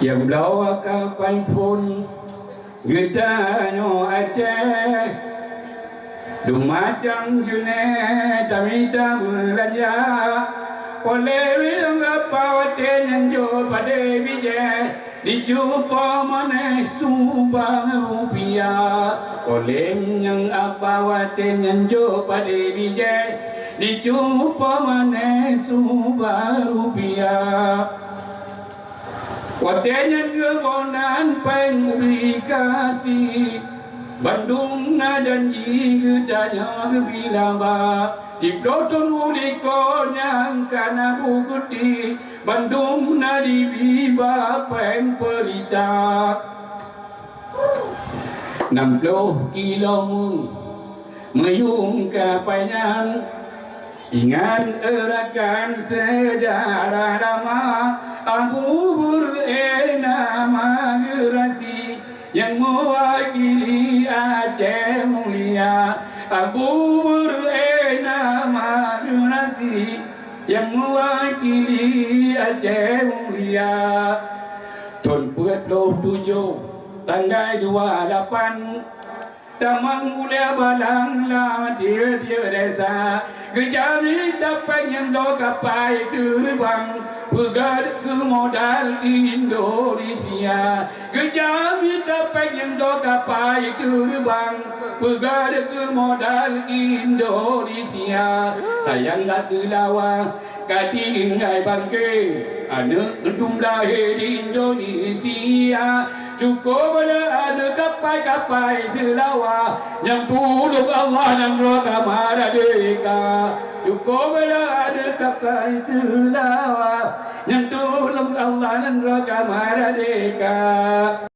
Yang bawa kapan pun Getanya aceh Dumacang june Tamita belanja Oleh yang apa Waten jo pada bijak Dicupa mana subang rupiah Oleh yang apa Waten jo pada bijak Dicupa mana subang rupiah Watenya kegonan pengubikasi Bandung na janji getanya kebilamba Di ploton uliko yang kana bukuti Bandung na dibiba pengpelita 60 kilo meyung kapayan Ingat erakan sejarah lama Abu nama gerasi Yang mewakili Aceh mulia Abu nama gerasi Yang mewakili Aceh mulia Tahun 47 tanggal 28 Tamang mulia balang la dia desa Gejari dapat yang lo kapai terbang Pegat ke modal Indonesia Gejari dapat yang lo kapai terbang Pegat ke modal Indonesia Sayang tak terlawa Kati ingai bangke Anak entum lahir di Indonesia Cukup ada kapai-kapai selawa Yang puluh Allah dan roka merdeka Cukup ada kapai selawa Yang tolong Allah dan roka merdeka